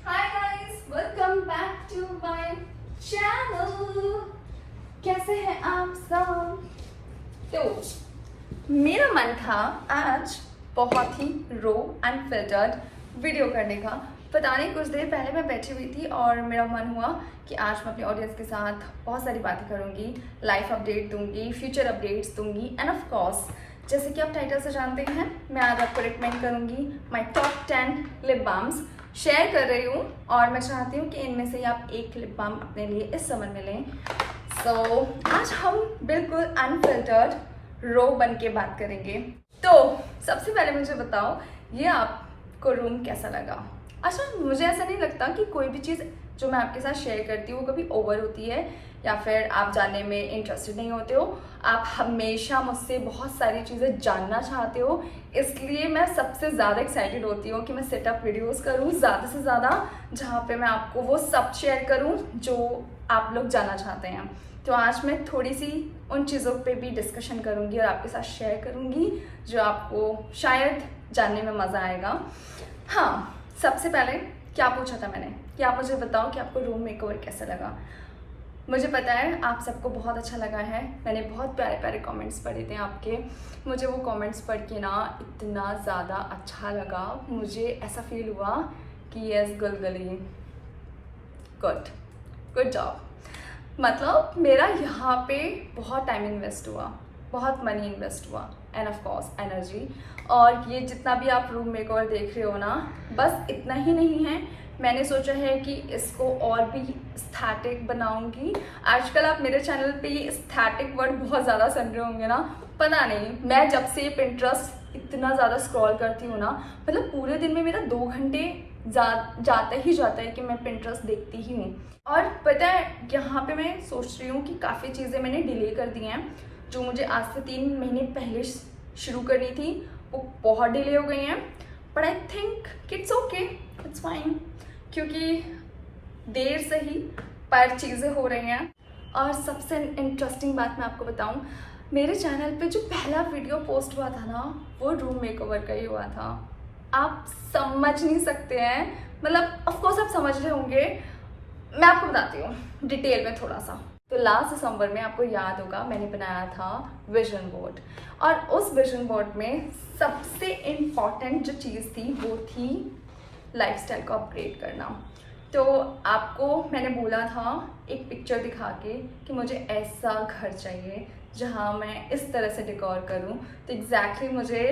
Hi guys, welcome back to my channel. कैसे हैं आप सब? तो मेरा मन था आज बहुत ही रो अनफिल्टर्ड वीडियो करने का। पता नहीं, कुछ देर पहले मैं बैठी हुई थी और मेरा मन हुआ कि आज मैं अपनी ऑडियंस के साथ बहुत सारी बातें करूंगी, लाइफ अपडेट दूंगी, फ्यूचर अपडेट्स दूंगी एंड ऑफ कोर्स जैसे कि आप टाइटल से जानते हैं, मैं आज आपको रिकमेंड करूंगी my top 10 lip balms share कर रही हूँ और मैं चाहती हूँ कि इनमें से आप एक लिप बाम अपने लिए इस समर में लें। सो आज हम बिल्कुल अनफिल्टर्ड रो बन के बात करेंगे। तो सबसे पहले मुझे बताओ, ये आपको रूम कैसा लगा? अच्छा, मुझे ऐसा नहीं लगता कि कोई भी चीज़ जो मैं आपके साथ शेयर करती हूँ वो कभी ओवर होती है या फिर आप जानने में इंटरेस्टेड नहीं होते हो। आप हमेशा मुझसे बहुत सारी चीज़ें जानना चाहते हो, इसलिए मैं सबसे ज़्यादा एक्साइटेड होती हूँ कि मैं सेटअप वीडियोस करूँ ज़्यादा से ज़्यादा, जहाँ पे मैं आपको वो सब शेयर करूँ जो आप लोग जानना चाहते हैं। तो आज मैं थोड़ी सी उन चीज़ों पे भी डिस्कशन करूँगी और आपके साथ शेयर करूँगी जो आपको शायद जानने में मज़ा आएगा। हाँ, सबसे पहले क्या पूछा था मैंने कि आप मुझे बताओ कि आपको रूम मेकओवर कैसा लगा। मुझे पता है आप सबको बहुत अच्छा लगा है। मैंने बहुत प्यारे प्यारे कमेंट्स पढ़े थे आपके। मुझे वो कमेंट्स पढ़ के ना इतना ज़्यादा अच्छा लगा, मुझे ऐसा फील हुआ कि यस गुलगुली, गुड गुड जॉब। मतलब मेरा यहाँ पे बहुत टाइम इन्वेस्ट हुआ, बहुत मनी इन्वेस्ट हुआ एंड ऑफ कोर्स एनर्जी। और ये जितना भी आप रूम मेकओवर देख रहे हो ना, बस इतना ही नहीं है, मैंने सोचा है कि इसको और भी एस्थेटिक बनाऊंगी। आजकल आप मेरे चैनल पे ये एस्थेटिक वर्ड बहुत ज़्यादा सुन रहे होंगे ना, पता नहीं, मैं जब से पिंटरेस्ट इतना ज़्यादा स्क्रॉल करती हूँ ना, मतलब पूरे दिन में मेरा 2 घंटे जाता ही जाता है कि मैं पिंटरेस्ट देखती ही हूँ। और पता है, यहाँ पे मैं सोच रही हूँ कि काफ़ी चीज़ें मैंने डिले कर दी हैं जो मुझे आज से 3 महीने पहले शुरू करनी थी, वो बहुत डिले हो गई हैं। But I think it's okay, it's fine, क्योंकि देर से ही पर चीज़ें हो रही हैं। और सबसे इंटरेस्टिंग बात मैं आपको बताऊं, मेरे चैनल पे जो पहला वीडियो पोस्ट हुआ था ना, वो रूम मेकओवर का ही हुआ था। आप समझ नहीं सकते हैं, मतलब ऑफ कोर्स आप समझ रहे होंगे, मैं आपको बताती हूँ डिटेल में थोड़ा सा। तो लास्ट दिसंबर में आपको याद होगा मैंने बनाया था विजन बोर्ड, और उस विजन बोर्ड में सबसे इम्पॉर्टेंट जो चीज़ थी वो थी लाइफस्टाइल को अपग्रेड करना। तो आपको मैंने बोला था एक पिक्चर दिखा के कि मुझे ऐसा घर चाहिए जहाँ मैं इस तरह से डेकोर करूँ। तो एग्जैक्टली मुझे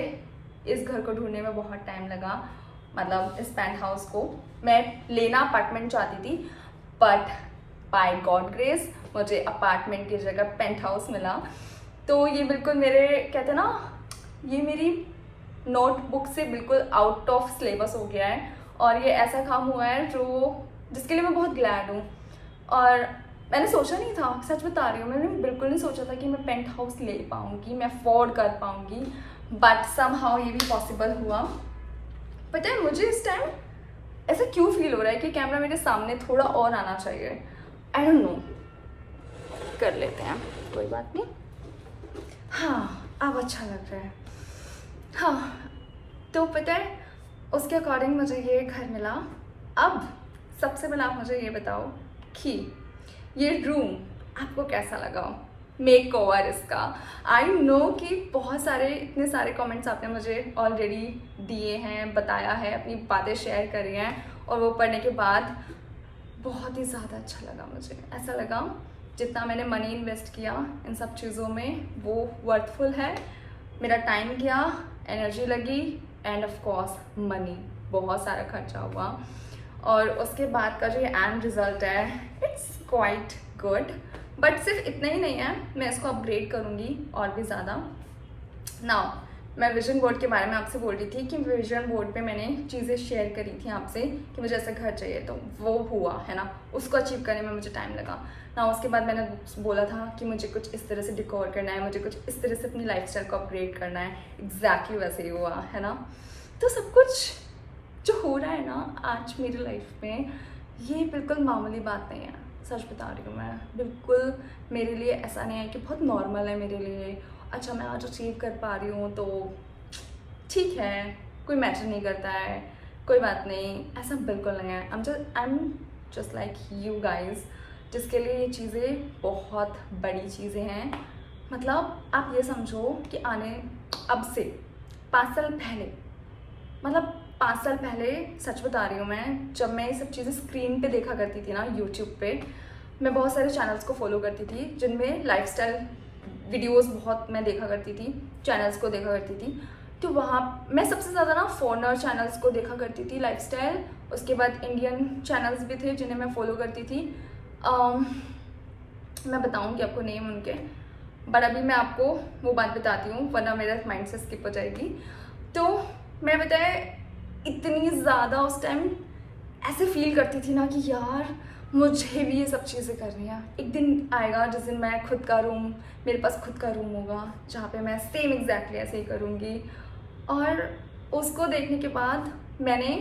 इस घर को ढूंढने में बहुत टाइम लगा, मतलब इस पेंट हाउस को मैं लेना अपार्टमेंट चाहती थी, बट बाय गॉड ग्रेस मुझे अपार्टमेंट की जगह पेंट हाउस मिला। तो ये बिल्कुल मेरे कहते हैं ना, ये मेरी नोटबुक से बिल्कुल आउट ऑफ सिलेबस हो गया है और ये ऐसा काम हुआ है जिसके लिए मैं बहुत ग्लैड हूँ। और मैंने सोचा नहीं था, सच बता रही हूँ, मैंने बिल्कुल नहीं सोचा था कि मैं पेंट हाउस ले पाऊँगी, मैं अफोर्ड कर पाऊँगी, बट समहाउ ये भी पॉसिबल हुआ। पता है मुझे इस टाइम ऐसा क्यों फील हो रहा है कि कैमरा मेरे सामने थोड़ा और आना चाहिए, आई डोंट नो, कर लेते हैं, कोई बात नहीं। हाँ, अब अच्छा लग रहा है। हाँ, तो पता है उसके अकॉर्डिंग मुझे ये घर मिला। अब सबसे पहले आप मुझे ये बताओ कि ये रूम आपको कैसा लगा, मेक ओवर इसका। आई नो कि बहुत सारे इतने सारे कमेंट्स आपने मुझे ऑलरेडी दिए हैं, बताया है, अपनी बातें शेयर करी हैं, और वो पढ़ने के बाद बहुत ही ज़्यादा अच्छा लगा। मुझे ऐसा लगा जितना मैंने मनी इन्वेस्ट किया इन सब चीज़ों में वो वर्थफुल है। मेरा टाइम गया, एनर्जी लगी एंड ऑफ कोर्स मनी, बहुत सारा खर्चा हुआ, और उसके बाद का जो ये एंड रिजल्ट है इट्स क्वाइट गुड। बट सिर्फ इतना ही नहीं है, मैं इसको अपग्रेड करूँगी और भी ज़्यादा। नाउ मैं विजन बोर्ड के बारे में आपसे बोल रही थी कि विजन बोर्ड पे मैंने चीज़ें शेयर करी थी आपसे कि मुझे ऐसा घर चाहिए, तो वो हुआ है ना, उसको अचीव करने में मुझे टाइम लगा ना। उसके बाद मैंने बोला था कि मुझे कुछ इस तरह से डिकोर करना है, मुझे कुछ इस तरह से अपनी लाइफस्टाइल को अपग्रेड करना है, एग्जैक्टली वैसे ही हुआ है ना। तो सब कुछ जो हो रहा है ना आज मेरी लाइफ में, ये बिल्कुल मामूली बात नहीं है, सच बता रही हूँ मैं। बिल्कुल मेरे लिए ऐसा नहीं है कि बहुत नॉर्मल है मेरे लिए। अच्छा, मैं आज अचीव कर पा रही हूँ तो ठीक है, कोई मैटर नहीं करता है, कोई बात नहीं, ऐसा बिल्कुल नहीं है। I am just like you guys, जिसके लिए ये चीज़ें बहुत बड़ी चीज़ें हैं। मतलब आप ये समझो कि अब से 5 साल पहले, मतलब 5 साल पहले, सच बता रही हूँ मैं, जब मैं ये सब चीज़ें स्क्रीन पे देखा करती थी ना यूट्यूब पे, मैं बहुत सारे चैनल्स को फॉलो करती थी जिनमें लाइफस्टाइल वीडियोस बहुत मैं देखा करती थी, चैनल्स को देखा करती थी। तो वहाँ मैं सबसे ज़्यादा ना फॉरेनर चैनल्स को देखा करती थी लाइफस्टाइल, उसके बाद इंडियन चैनल्स भी थे जिन्हें मैं फॉलो करती थी। मैं बताऊँगी आपको नेम उनके, बट अभी मैं आपको वो बात बताती हूँ वरना मेरा माइंड से स्किप हो जाएगी। तो मैं बताए इतनी ज़्यादा उस टाइम ऐसे फील करती थी ना कि यार मुझे भी ये सब चीज़ें करनी है। एक दिन आएगा जिस दिन मैं खुद का रूम, मेरे पास खुद का रूम होगा जहाँ पे मैं सेम एग्जैक्टली ऐसे ही करूँगी। और उसको देखने के बाद मैंने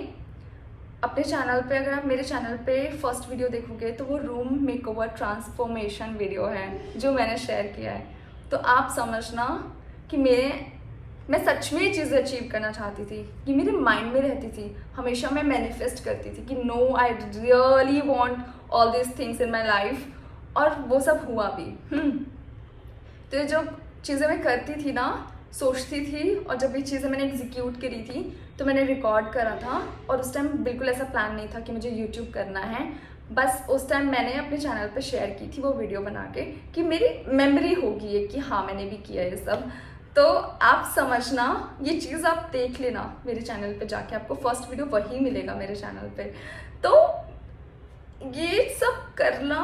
अपने चैनल पे, अगर आप मेरे चैनल पे फर्स्ट वीडियो देखोगे तो वो रूम मेकओवर ट्रांसफॉर्मेशन वीडियो है जो मैंने शेयर किया है। तो आप समझना कि मैं सच में ये चीज़ अचीव करना चाहती थी, ये मेरे माइंड में रहती थी, हमेशा मैं मैनिफेस्ट करती थी कि no, I really want all this things in my life, और वो सब हुआ भी। तो ये जो चीज़ें मैं करती थी ना, सोचती थी, और जब ये चीज़ें मैंने एग्जीक्यूट करी थी तो मैंने रिकॉर्ड करा था। और उस टाइम बिल्कुल ऐसा प्लान नहीं था कि मुझे यूट्यूब करना है, बस उस टाइम मैंने अपने चैनल पे शेयर की थी वो वीडियो बना के कि मेरी मेमोरी होगी ये कि हाँ मैंने भी किया ये सब। तो आप समझना, ये चीज़ आप देख लेना मेरे चैनल पे जाके, आपको फर्स्ट वीडियो वही मिलेगा मेरे चैनल पे। तो ये सब करना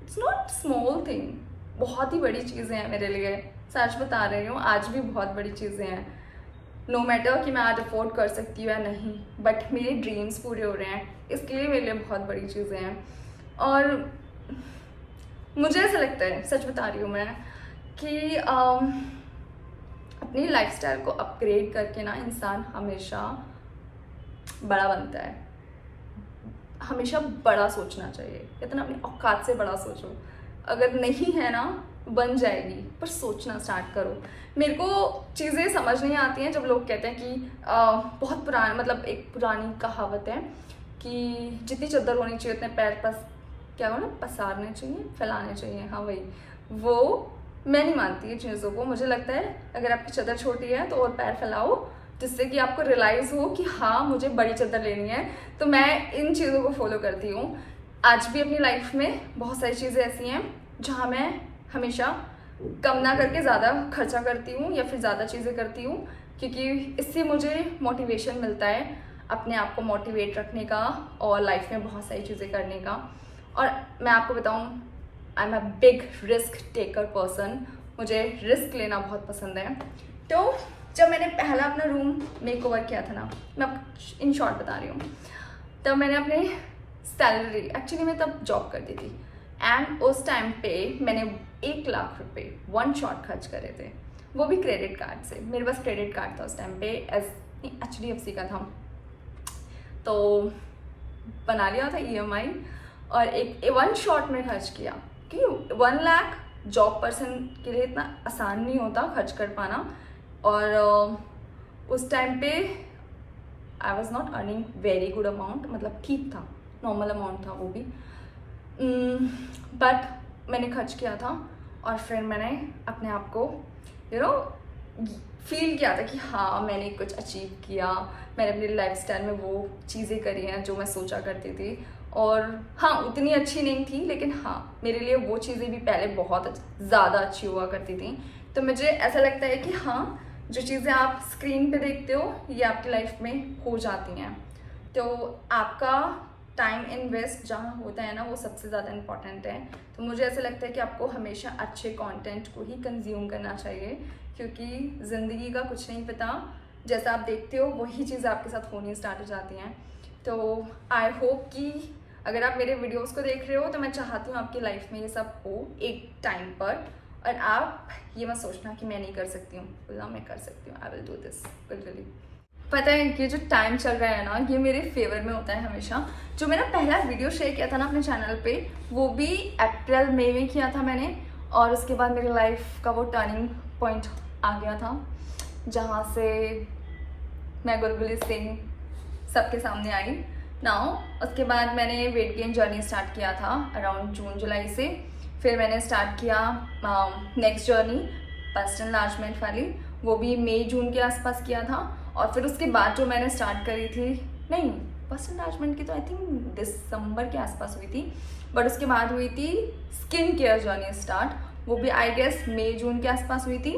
इट्स नॉट स्मॉल थिंग, बहुत ही बड़ी चीज़ें हैं मेरे लिए, सच बता रही हूँ, आज भी बहुत बड़ी चीज़ें हैं। नो मैटर कि मैं आज अफोर्ड कर सकती हूँ या नहीं, बट मेरे ड्रीम्स पूरे हो रहे हैं, इसके लिए मेरे लिए बहुत बड़ी चीज़ें हैं। और मुझे ऐसा लगता है, सच बता रही हूँ मैं, कि अपनी लाइफस्टाइल को अपग्रेड करके ना इंसान हमेशा बड़ा बनता है। हमेशा बड़ा सोचना चाहिए, कहते ना अपनी औकात से बड़ा सोचो, अगर नहीं है ना बन जाएगी, पर सोचना स्टार्ट करो। मेरे को चीज़ें समझ नहीं आती हैं जब लोग कहते हैं कि बहुत पुराना, मतलब एक पुरानी कहावत है कि जितनी चद्दर होनी चाहिए उतने पैर क्या हो ना, पसारने चाहिए, फैलाने चाहिए। हाँ वही, वो मैं नहीं मानती है चीज़ों को। मुझे लगता है अगर आपकी चद्दर छोटी है तो और पैर फैलाओ, जिससे कि आपको रियलाइज़ हो कि हाँ मुझे बड़ी चद्दर लेनी है। तो मैं इन चीज़ों को फॉलो करती हूँ। आज भी अपनी लाइफ में बहुत सारी चीज़ें ऐसी हैं जहाँ मैं हमेशा कम ना करके ज़्यादा खर्चा करती हूँ या फिर ज़्यादा चीज़ें करती हूँ, क्योंकि इससे मुझे मोटिवेशन मिलता है अपने आप को मोटिवेट रखने का और लाइफ में बहुत सारी चीज़ें करने का। और मैं आपको बताऊँ, I am a big risk taker person, मुझे रिस्क लेना बहुत पसंद है। तो जब मैंने पहला अपना रूम मेकओवर किया था ना, मैं आपको इन शॉर्ट बता रही हूँ, तब मैंने अपने सैलरी, एक्चुअली मैं तब जॉब करती थी, एंड उस टाइम पे मैंने 1 लाख रुपए वन शॉट खर्च करे थे, वो भी क्रेडिट कार्ड से। मेरे पास क्रेडिट कार्ड था उस टाइम पे, HDFC का था, तो बना लिया था EMI, और एक 1 शॉट में खर्च किया। क्यों 1 लाख जॉब पर्सन के लिए इतना आसान नहीं होता खर्च कर पाना। और उस टाइम पे I was not earning very good amount, मतलब ठीक था, नॉर्मल अमाउंट था वो भी, बट मैंने खर्च किया था। और फिर मैंने अपने आप को फील किया था कि हाँ मैंने कुछ अचीव किया, मैंने अपनी लाइफस्टाइल में वो चीज़ें करी हैं जो मैं सोचा करती थी। और हाँ उतनी अच्छी नहीं थी, लेकिन हाँ मेरे लिए वो चीज़ें भी पहले बहुत ज़्यादा अच्छी हुआ करती थी। तो मुझे ऐसा लगता है कि हाँ जो चीज़ें आप स्क्रीन पे देखते हो ये आपकी लाइफ में हो जाती हैं। तो आपका टाइम इन्वेस्ट जहाँ होता है ना वो सबसे ज़्यादा इम्पॉर्टेंट है। तो मुझे ऐसा लगता है कि आपको हमेशा अच्छे कंटेंट को ही कंज्यूम करना चाहिए, क्योंकि ज़िंदगी का कुछ नहीं पता, जैसा आप देखते हो वही चीज़ आपके साथ होनी स्टार्ट हो जाती हैं। तो आई होप कि अगर आप मेरे वीडियोस को देख रहे हो तो मैं चाहती हूँ आपकी लाइफ में ये सब हो एक टाइम पर, और आप ये मत सोचना कि मैं नहीं कर सकती हूँ, बोलना मैं कर सकती हूँ, I will do this literally. पता है कि जो टाइम चल रहा है ना ये मेरे फेवर में होता है हमेशा। जो मेरा पहला वीडियो शेयर किया था ना अपने चैनल पे, वो भी अप्रैल मई में किया था मैंने, और उसके बाद मेरी लाइफ का वो टर्निंग पॉइंट आ गया था जहाँ से मैं गुलगुली सिंह सबके सामने आई नाउ। उसके बाद मैंने वेट गेन जर्नी स्टार्ट किया था अराउंड जून जुलाई से। फिर मैंने स्टार्ट किया नेक्स्ट जर्नी पर्सनल एनलार्जमेंट वाली, वो भी मई जून के आसपास किया था। और फिर उसके बाद जो मैंने स्टार्ट करी थी, नहीं पर्सनल एनलार्जमेंट की तो आई थिंक दिसंबर के आसपास हुई थी, बट उसके बाद हुई थी स्किन केयर जर्नी स्टार्ट, वो भी आई गेस मई जून के आसपास हुई थी।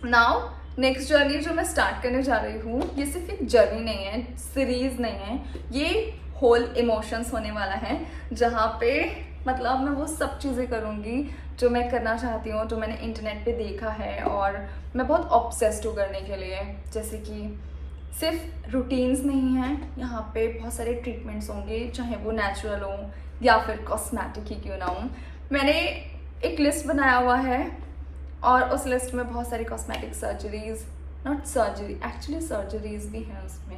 नाउ नेक्स्ट जर्नी जो मैं स्टार्ट करने जा रही हूँ, ये सिर्फ एक जर्नी नहीं है, सीरीज नहीं है, ये होल इमोशंस होने वाला है, जहाँ पे मतलब मैं वो सब चीज़ें करूँगी जो मैं करना चाहती हूँ, जो मैंने इंटरनेट पे देखा है और मैं बहुत ऑब्सेस्ड हूँ करने के लिए। जैसे कि सिर्फ रूटीन्स नहीं हैं, यहाँ पे बहुत सारे ट्रीटमेंट्स होंगे, चाहे वो नेचुरल हो या फिर कॉस्मेटिक ही क्यों ना हो। मैंने एक लिस्ट बनाया हुआ है और उस लिस्ट में बहुत सारी cosmetic surgeries, not surgery actually surgeries भी हैं उसमें,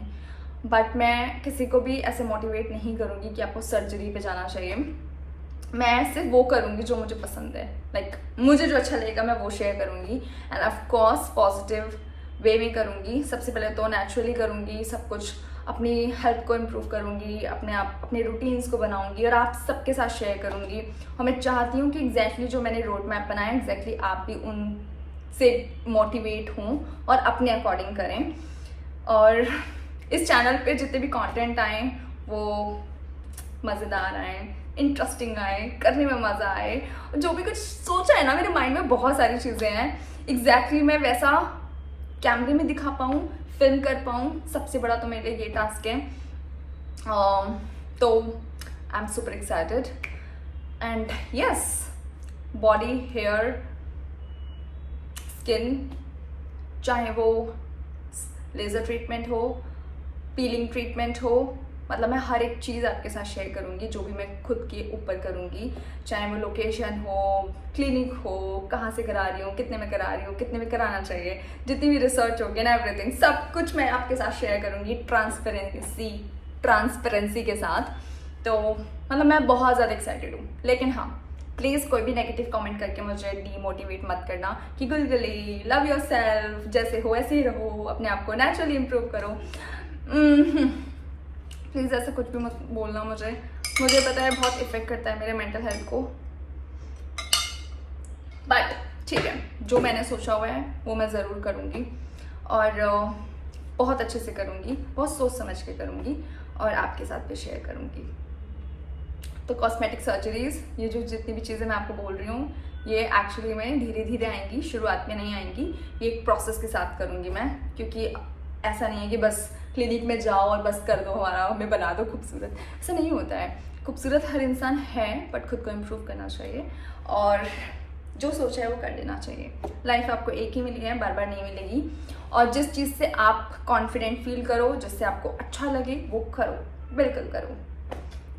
बट मैं किसी को भी ऐसे मोटिवेट नहीं करूँगी कि आपको सर्जरी पे जाना चाहिए। मैं सिर्फ वो करूँगी जो मुझे पसंद है, लाइक मुझे जो अच्छा लगेगा मैं वो शेयर करूँगी, end of course positive way में करूँगी। सबसे पहले तो नेचुरली करूँगी, सब कुछ अपनी हेल्थ को इम्प्रूव करूँगी, अपने रूटीन्स को बनाऊँगी और आप सबके साथ शेयर करूँगी। और मैं चाहती हूँ कि एग्जैक्टली जो मैंने रोड मैप बनाया एग्जैक्टली आप भी उनसे मोटिवेट हों और अपने अकॉर्डिंग करें। और इस चैनल पे जितने भी कंटेंट आए वो मज़ेदार आए, इंटरेस्टिंग आए, करने में मज़ा आए। जो भी कुछ सोचा है ना मेरे माइंड में बहुत सारी चीज़ें हैं, एग्जैक्टली मैं वैसा कैमरे में दिखा पाऊँ, फिल्म कर पाऊँ, सबसे बड़ा तो मेरे लिए ये टास्क है। तो I am super excited and yes, body, hair, skin, चाहे वो लेज़र ट्रीटमेंट हो, पीलिंग ट्रीटमेंट हो, मतलब मैं हर एक चीज़ आपके साथ शेयर करूँगी जो भी मैं खुद के ऊपर करूँगी, चाहे वो लोकेशन हो, क्लिनिक हो, कहाँ से करा रही हूँ, कितने में करा रही हूँ, कितने में कराना चाहिए, जितनी भी रिसर्च होगी ना, एवरीथिंग सब कुछ मैं आपके साथ शेयर करूँगी ट्रांसपेरेंसी के साथ। तो मतलब मैं बहुत ज़्यादा एक्साइटेड हूँ। लेकिन हाँ, प्लीज़ कोई भी नेगेटिव कमेंट करके मुझे डीमोटिवेट मत करना कि गुलगुली लव योर सेल्फ, जैसे हो ऐसे ही रहो, अपने आप को नेचुरली इम्प्रूव करो। प्लीज़ ऐसा कुछ भी मत बोलना मुझे पता है बहुत इफेक्ट करता है मेरे मेंटल हेल्थ को, बट ठीक है, जो मैंने सोचा हुआ है वो मैं ज़रूर करूँगी और बहुत अच्छे से करूँगी, बहुत सोच समझ के करूँगी और आपके साथ भी शेयर करूँगी। तो कॉस्मेटिक सर्जरीज़, ये जो जितनी भी चीज़ें मैं आपको बोल रही हूँ, ये एक्चुअली में धीरे धीरे आएंगी, शुरुआत में नहीं आएंगी, ये एक प्रोसेस के साथ करूँगी मैं, क्योंकि ऐसा नहीं है कि बस क्लिनिक में जाओ और बस कर दो, हमारा हमें बना दो खूबसूरत, ऐसा नहीं होता है। खूबसूरत हर इंसान है, बट खुद को इम्प्रूव करना चाहिए और जो सोचा है वो कर लेना चाहिए। लाइफ आपको एक ही मिली है, बार बार नहीं मिलेगी, और जिस चीज़ से आप कॉन्फिडेंट फील करो, जिससे आपको अच्छा लगे वो करो, बिल्कुल करो।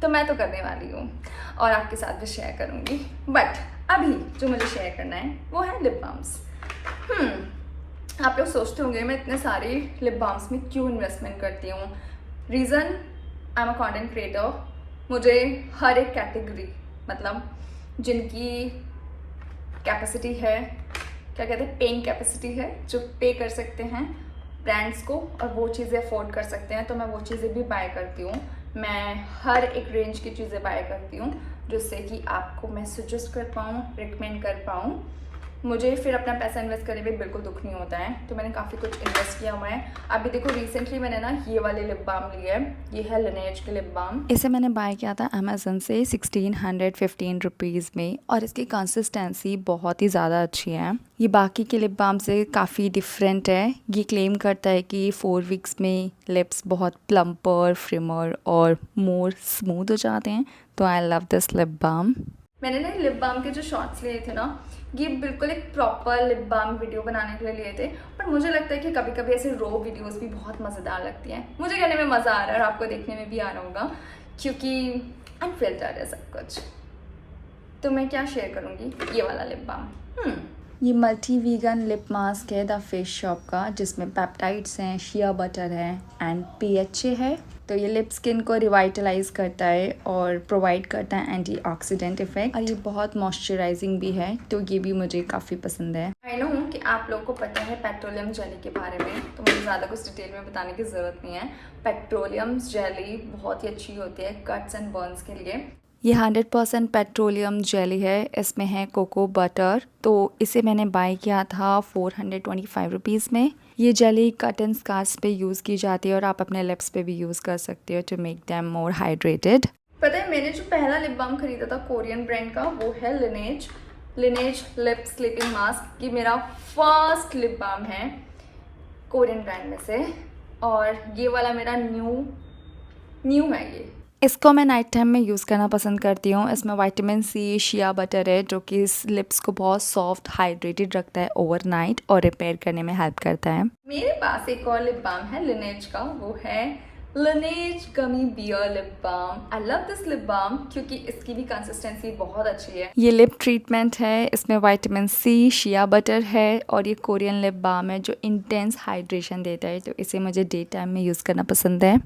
तो मैं तो करने वाली हूँ और आपके साथ भी शेयर करूँगी, बट अभी जो मुझे शेयर करना है वो है लिप बाम्स। आप लोग सोचते होंगे मैं इतने सारे लिप बाम्स में क्यों इन्वेस्टमेंट करती हूँ। Reason, I am a content creator, मुझे हर एक कैटेगरी, मतलब जिनकी कैपेसिटी है, क्या कहते हैं, पेइंग कैपेसिटी है, जो पे कर सकते हैं ब्रांड्स को और वो चीज़ें अफोर्ड कर सकते हैं, तो मैं वो चीज़ें भी बाय करती हूँ। मैं हर एक रेंज की चीज़ें बाय करती हूँ जिससे कि आपको मैं सजेस्ट कर पाऊँ, रिकमेंड कर पाऊँ। मुझे फिर अपना पैसा इन्वेस्ट करने में बिल्कुल दुख नहीं होता है, तो मैंने काफ़ी कुछ इन्वेस्ट किया हुआ है। अभी देखो रिसेंटली मैंने ना ये वाले लिप बाम लिए है, ये है लिनेज के लिप बाम। इसे मैंने बाय किया था अमेज़न से 1615 रुपीज़ में और इसकी कंसिस्टेंसी बहुत ही ज़्यादा अच्छी है। ये बाकी के लिप बाम से काफ़ी डिफरेंट है। ये क्लेम करता है कि 4 वीक्स में लिप्स बहुत प्लम्पर, फ्रिमर और मोर स्मूथ हो जाते हैं। तो I love this lip balm. मैंने ना लिप बाम के जो शॉर्ट्स लिए थे ना, ये बिल्कुल एक प्रॉपर लिप बाम वीडियो बनाने के लिए लिए थे, पर मुझे लगता है कि कभी कभी ऐसे रो वीडियोस भी बहुत मज़ेदार लगती हैं। मुझे करने में मज़ा आ रहा है और आपको देखने में भी आ रहा होगा, क्योंकि अनफिल्टर्ड है सब कुछ। तो मैं क्या शेयर करूँगी, ये वाला लिप बाम। ये मल्टी वीगन लिप मास्क है द फेस शॉप का, जिसमें पेप्टाइड्स हैं, शिया बटर है एंड PHA है। तो ये लिप स्किन को रिवाइटलाइज करता है और प्रोवाइड करता है एंटीऑक्सीडेंट इफेक्ट, और ये बहुत मॉइस्चराइजिंग भी है, तो ये भी मुझे काफ़ी पसंद है। आई नो कि आप लोगों को पता है पेट्रोलियम जेली के बारे में, तो मुझे ज़्यादा कुछ डिटेल में बताने की ज़रूरत नहीं है। पेट्रोलियम जेली बहुत ही अच्छी होती है कट्स एंड बर्न्स के लिए। ये 100% पेट्रोलियम जेली है, इसमें है कोको बटर। तो इसे मैंने बाय किया था 425 रुपीज़ में। ये जेली कट एंड स्कार्स पे यूज़ की जाती है और आप अपने लिप्स पे भी यूज़ कर सकते हो to make them more hydrated. पता है मैंने जो पहला लिप बाम खरीदा था कोरियन ब्रांड का, वो है लिनेज लिप स्लीपिंग मास्क। ये मेरा फर्स्ट लिप बाम है कोरियन ब्रांड में से, और ये वाला मेरा न्यू है। ये इसको मैं नाइट टाइम में यूज़ करना पसंद करती हूँ। इसमें विटामिन सी शिया बटर है जो कि इस लिप्स को बहुत सॉफ्ट हाइड्रेटेड रखता है ओवरनाइट और रिपेयर करने में हेल्प करता है। मेरे पास एक और लिप बाम है लिनेज का, वो है Laneige gummy bear lip balm. I love this lip balm क्योंकि इसकी भी कंसिस्टेंसी बहुत अच्छी है। ये लिप ट्रीटमेंट है, इसमें विटामिन सी शिया बटर है और ये कोरियन लिप बाम है जो इंटेंस हाइड्रेशन देता है, तो इसे मुझे डे टाइम में यूज़ करना पसंद है।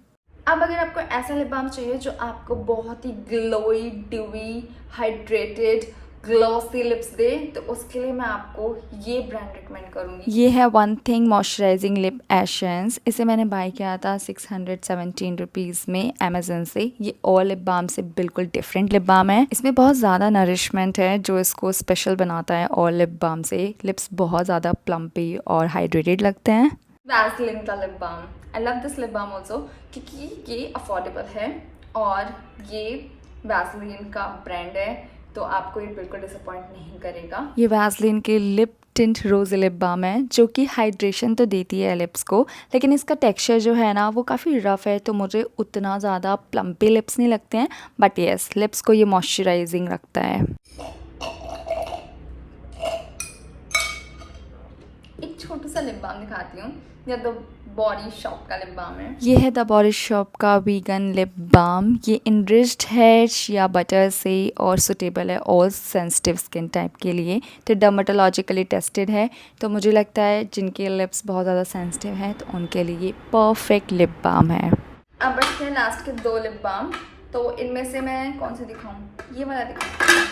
अब अगर आपको ऐसा लिप बाम चाहिए जो आपको बहुत ही glowy dewy hydrated glossy lips दे, तो उसके लिए मैं आपको ये ब्रांड रिकमेंड करूँगी। ये है one thing moisturising lip essence. इसे मैंने बाय किया था 617 रुपीज़ में अमेजन से। ये और लिप बाम से बिल्कुल डिफरेंट लिप बाम है। इसमें बहुत ज़्यादा नरिशमेंट है जो इसको स्पेशल बनाता है और लिप बाम से लिप्स बहुत ज़्यादा प्लम्पी और हाइड्रेटेड लगते हैं। वैसलिन का lip balm, I love this lip balm also क्योंकि ये अफोर्डेबल है और ये वैसलिन का ब्रांड है, तो आपको ये बिल्कुल डिसअपॉइंट नहीं करेगा। ये वैसलिन के लिप टिंट रोज लिप बाम है जो कि हाइड्रेशन तो देती है लिप्स को, लेकिन इसका टेक्सचर जो है ना वो काफ़ी रफ़ है, तो मुझे उतना ज़्यादा प्लम्पी लिप्स नहीं लगते हैं, बट येस लिप्स को ये मॉइस्चराइजिंग रखता है। एक छोटा सा लिप बाम दिखाती हूँ, या द बॉडी शॉप का लिप बाम है। ये है द बॉडी शॉप का वीगन लिप बाम। ये इनरिच्ड है शिया बटर से और सुटेबल है ऑल सेंसिटिव स्किन टाइप के लिए, तो डर्मेटोलॉजिकली टेस्टेड है। तो मुझे लगता है जिनके लिप्स बहुत ज़्यादा सेंसिटिव हैं तो उनके लिए ये परफेक्ट लिप बाम है। अब बचते हैं लास्ट के 2 लिप बाम, तो इनमें से मैं कौन से दिखाऊँ? ये वाला दिखाऊँ,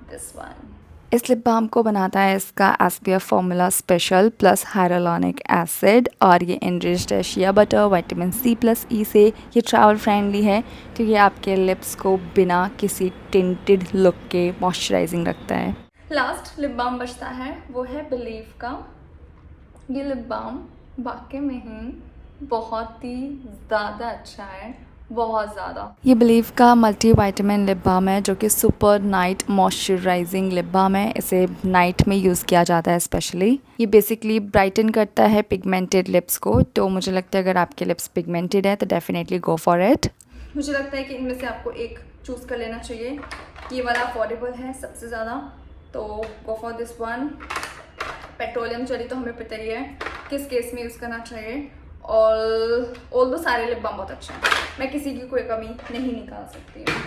दिस वन। इस लिप बाम को बनाता है इसका SPF formula special plus hyaluronic acid और ये एनरिच्ड है shea butter vitamin C plus E से। ये ट्रैवल फ्रेंडली है तो ये आपके लिप्स को बिना किसी टिंटेड लुक के मॉइस्चराइजिंग रखता है। लास्ट लिप बाम बचता है, वो है बिलीव का। ये लिप बाम वाकई में ही बहुत ही ज़्यादा अच्छा है, बहुत ज़्यादा। ये बिलीव का मल्टी विटामिन लिप बाम है जो कि super night moisturising lip balm है। इसे नाइट में यूज़ किया जाता है स्पेशली। ये बेसिकली ब्राइटन करता है पिगमेंटेड लिप्स को, तो मुझे लगता है अगर आपके लिप्स पिगमेंटेड है तो डेफिनेटली गो फॉर इट। मुझे लगता है कि इनमें से आपको एक चूज़ कर लेना चाहिए। ये वाला अफोर्डेबल है सबसे ज़्यादा, तो go for this one. Petroleum jelly तो हमें पता ही है किस केस में यूज़ करना चाहिए, और ऑल दो सारे लिप बाम बहुत अच्छे हैं, मैं किसी की कोई कमी नहीं निकाल सकती हूँ।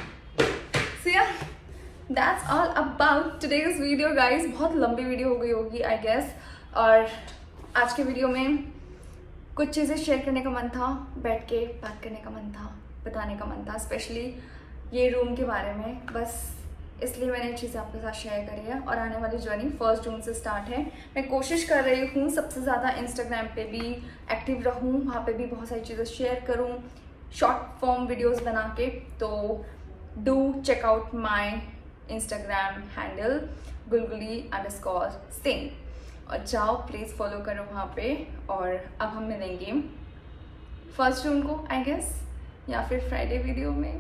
सो या that's all about today's video guys. बहुत लंबी वीडियो हो गई होगी आई गेस, और आज के वीडियो में कुछ चीज़ें शेयर करने का मन था, बैठ के बात करने का मन था, बताने का मन था, स्पेशली ये रूम के बारे में। बस इसलिए मैंने ये चीज़ें आपके साथ शेयर करी है। और आने वाली जर्नी 1 जून से स्टार्ट है। मैं कोशिश कर रही हूँ सबसे ज़्यादा इंस्टाग्राम पे भी एक्टिव रहूँ, वहाँ पे भी बहुत सारी चीज़ें शेयर करूँ, शॉर्ट फॉर्म वीडियोस बना के। तो do check out my Instagram handle gulguli_singh, और जाओ प्लीज़ फॉलो करो वहाँ पे। और अब हम मिलेंगे 1 जून को आई गेस, या फिर फ्राइडे वीडियो में।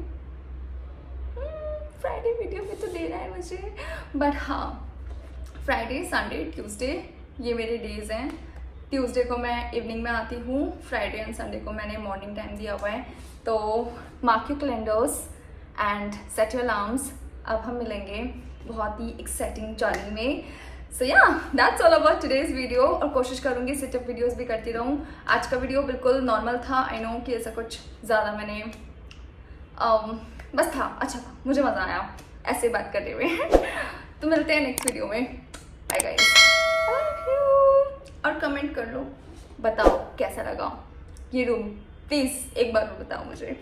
फ्राइडे वीडियो में तो देना है मुझे, बट हाँ फ्राइडे संडे ट्यूसडे ये मेरे डेज़ हैं। ट्यूसडे को मैं इवनिंग में आती हूँ, फ्राइडे एंड संडे को मैंने मॉर्निंग टाइम दिया हुआ है। तो mark your calendars and set your alarms. अब हम मिलेंगे बहुत ही एक्साइटिंग जर्नी में। सो या that's all about today's video, और कोशिश करूँगी सेटअप वीडियोस भी करती रहूँ। आज का वीडियो बिल्कुल नॉर्मल था, आई नो कि ऐसा कुछ ज़्यादा मैंने बस था, अच्छा था, मुझे मज़ा आया ऐसे बात करते हुए। तो मिलते हैं नेक्स्ट वीडियो में। Bye guys, love you. और कमेंट कर लो, बताओ कैसा लगा ये रूम, प्लीज़ एक बार बताओ मुझे।